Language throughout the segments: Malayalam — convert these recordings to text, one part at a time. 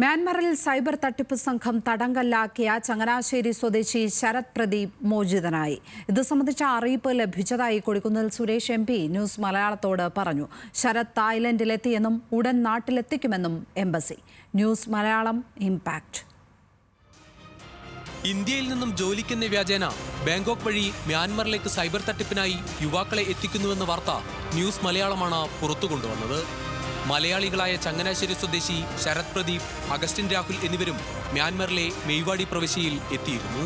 മ്യാൻമറിൽ സൈബർ തട്ടിപ്പ് സംഘം തടങ്കലിലാക്കിയ ചങ്ങനാശ്ശേരി സ്വദേശി ശരത് പ്രദീപ് മോചിതനായി. ഇത് സംബന്ധിച്ച അറിയിപ്പ് ലഭിച്ചതായി Kodikunnil Suresh M P news മലയാളത്തോട് പറഞ്ഞു. ശരത് തായ്ലൻഡിലെത്തിയെന്നും ഉടൻ നാട്ടിലെത്തിക്കുമെന്നും എംബസി. News Malayalam impact. ഇന്ത്യയിൽ നിന്നും ജോലിക്കെന്ന വ്യാജേന ബാങ്കോക്ക് വഴി മ്യാൻമറിലേക്ക് സൈബർ തട്ടിപ്പിനായി യുവാക്കളെ എത്തിക്കുന്നുവെന്ന വാർത്ത ന്യൂസ് മലയാളമാണ് പുറത്തു കൊണ്ടുവന്നത്. മലയാളികളായ ചങ്ങനാശ്ശേരി സ്വദേശി ശരത് പ്രദീപ്, അഗസ്റ്റിൻ രാഹുൽ എന്നിവരും മ്യാൻമറിലെ മെയ്വാടി പ്രവിശ്യയിൽ എത്തിയിരുന്നു.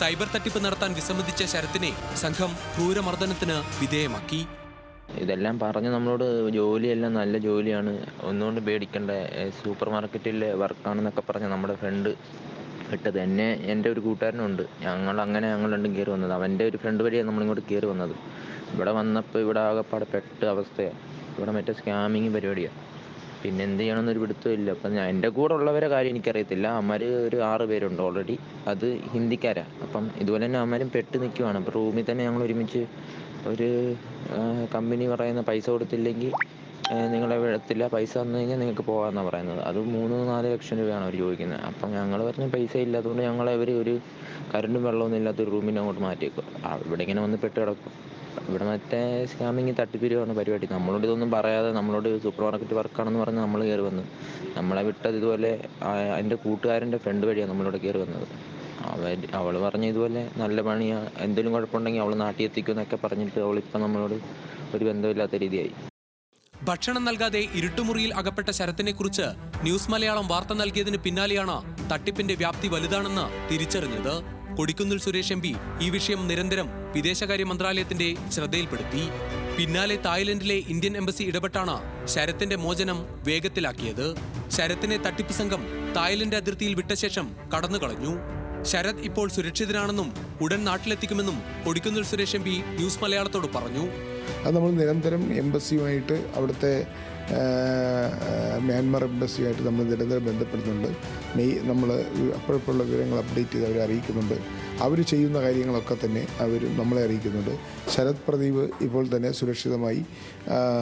സൈബർ തട്ടിപ്പ് നടത്താൻ വിസമ്മതിച്ച ശരത്തിനെ സംഘം ക്രൂരമർദ്ദനത്തിന് വിധേയമാക്കി. ഇതെല്ലാം പറഞ്ഞ് നമ്മളോട് ജോലിയെല്ലാം നല്ല ജോലിയാണ്, ഒന്നുകൊണ്ട് പേടിക്കേണ്ട, സൂപ്പർ മാർക്കറ്റിലെ വർക്കാണെന്നൊക്കെ പറഞ്ഞ് നമ്മുടെ ഫ്രണ്ട് ഇട്ടത്. എൻ്റെ ഒരു കൂട്ടുകാരനുണ്ട്, ഞങ്ങൾ രണ്ടും കയറി വന്നത്. അവൻ്റെ ഒരു ഫ്രണ്ട് വഴിയാണ് നമ്മളിങ്ങോട്ട് കയറി വന്നത്. ഇവിടെ വന്നപ്പോൾ ഇവിടെ ആകെപ്പാടെ പെട്ട അവസ്ഥയാണ്. ഇവിടെ മറ്റേ സ്കാമിങ് പരിപാടിയാണ്. പിന്നെ എന്ത് ചെയ്യണമെന്നൊരു പിടുത്തമില്ല. അപ്പം എൻ്റെ കൂടെ ഉള്ളവരെ കാര്യം എനിക്കറിയത്തില്ല. അവന്മാർ ഒരു 6 പേരുണ്ട് ഓൾറെഡി, അത് ഹിന്ദിക്കാരാണ്. അപ്പം ഇതുപോലെ തന്നെ അവന്മാരും പെട്ട് നിൽക്കുവാണ്. അപ്പോൾ റൂമിൽ തന്നെ ഞങ്ങൾ ഒരുമിച്ച് ഒരു കമ്പനി പറയുന്ന പൈസ കൊടുത്തില്ലെങ്കിൽ നിങ്ങളെ വിടത്തില്ല, പൈസ തന്നു കഴിഞ്ഞാൽ നിങ്ങൾക്ക് പോകാമെന്നാണ് പറയുന്നത്. അത് 3-4 ലക്ഷം രൂപയാണ് അവർ ചോദിക്കുന്നത്. അപ്പം ഞങ്ങൾ പറഞ്ഞ പൈസ ഇല്ലാത്തതുകൊണ്ട് ഞങ്ങളെ അവർ ഒരു കറണ്ടും വെള്ളമൊന്നും ഇല്ലാത്തൊരു റൂമിനെ അങ്ങോട്ട് മാറ്റിയേക്കും. ഇവിടെ ഇങ്ങനെ വന്ന് പെട്ട് കിടക്കും. ഇവിടെ മറ്റേ സ്കാമിങ് തട്ടിപ്പിരിവാണ് പരിപാടി. നമ്മളോട് ഇതൊന്നും പറയാതെ നമ്മളോട് സൂപ്പർ മാർക്കറ്റ് വർക്കാണെന്ന് പറഞ്ഞ് നമ്മൾ കയറി വന്ന് നമ്മളെ വിട്ടത് ഇതുപോലെ എൻ്റെ കൂട്ടുകാരൻ്റെ ഫ്രണ്ട് വഴിയാണ് നമ്മളോട് കയറി വന്നത്. അവൾ പറഞ്ഞ ഇതുപോലെ നല്ല പണിയാണ്, എന്തെങ്കിലും കുഴപ്പമുണ്ടെങ്കിൽ അവൾ നാട്ടിൽ എത്തിക്കുമെന്നൊക്കെ പറഞ്ഞിട്ട് അവളിപ്പം നമ്മളോട് ഒരു ബന്ധമില്ലാത്ത രീതിയായി. ഭക്ഷണം നൽകാതെ ഇരുട്ടുമുറിയിൽ അകപ്പെട്ട ശരത്തിനെ കുറിച്ച് ന്യൂസ് മലയാളം വാർത്ത നൽകിയതിന് പിന്നാലെയാണ് തട്ടിപ്പിന്റെ വ്യാപ്തി വലുതാണെന്ന് തിരിച്ചറിഞ്ഞത്. കൊടിക്കുന്നിൽ സുരേഷ് എം പി ഈ വിഷയം നിരന്തരം വിദേശകാര്യ മന്ത്രാലയത്തിന്റെ ശ്രദ്ധയിൽപ്പെടുത്തി. പിന്നാലെ തായ്ലൻഡിലെ ഇന്ത്യൻ എംബസി ഇടപെട്ടാണ് ശരത്തിന്റെ മോചനം വേഗത്തിലാക്കിയത്. ശരത്തിനെ തട്ടിപ്പ് സംഘം തായ്ലൻഡ് അതിർത്തിയിൽ വിട്ട ശേഷം കടന്നുകളഞ്ഞു. ശരത് ഇപ്പോൾ സുരക്ഷിതനാണെന്നും ഉടൻ നാട്ടിലെത്തിക്കുമെന്നും Kodikunnil Suresh M P news മലയാളത്തോട് പറഞ്ഞു. അത് നമ്മൾ നിരന്തരം എംബസിയുമായിട്ട്, അവിടുത്തെ മ്യാൻമർ എംബസിയുമായിട്ട് നമ്മൾ നിരന്തരം ബന്ധപ്പെടുന്നുണ്ട്. നമ്മൾ അപ്പോഴപ്പോഴുള്ള വിവരങ്ങൾ അപ്ഡേറ്റ് ചെയ്ത് അവരെ അറിയിക്കുന്നുണ്ട്. അവർ ചെയ്യുന്ന കാര്യങ്ങളൊക്കെ തന്നെ അവരും നമ്മളെ അറിയിക്കുന്നുണ്ട്. ശരത് പ്രദീപ് ഇപ്പോൾ തന്നെ സുരക്ഷിതമായി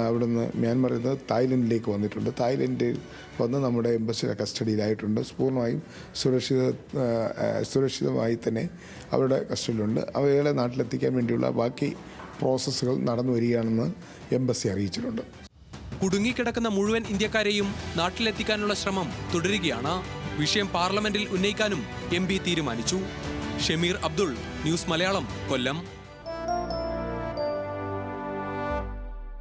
അവിടുന്ന് മ്യാൻമറിൽ നിന്ന് തായ്ലൻഡിലേക്ക് വന്നിട്ടുണ്ട്. തായ്ലൻഡിൽ വന്ന് നമ്മുടെ എംബസിയുടെ കസ്റ്റഡിയിലായിട്ടുണ്ട്. പൂർണ്ണമായും സുരക്ഷിതമായി തന്നെ അവരുടെ കസ്റ്റഡിയിലുണ്ട്. അവരെ നാട്ടിലെത്തിക്കാൻ വേണ്ടിയുള്ള ബാക്കി പ്രോസസ്സുകൾ നടന്നു വരികയാണെന്ന് എംബസി അറിയിച്ചിട്ടുണ്ട്. കുടുങ്ങിക്കിടക്കുന്ന മുഴുവൻ ഇന്ത്യക്കാരെയും നാട്ടിലെത്തിക്കാനുള്ള ശ്രമം തുടരുകയാണ്. വിഷയം പാർലമെന്റിൽ ഉന്നയിക്കാനും എം പി തീരുമാനിച്ചു. ഷമീർ അബ്ദുൾ, ന്യൂസ് മലയാളം, കൊല്ലം.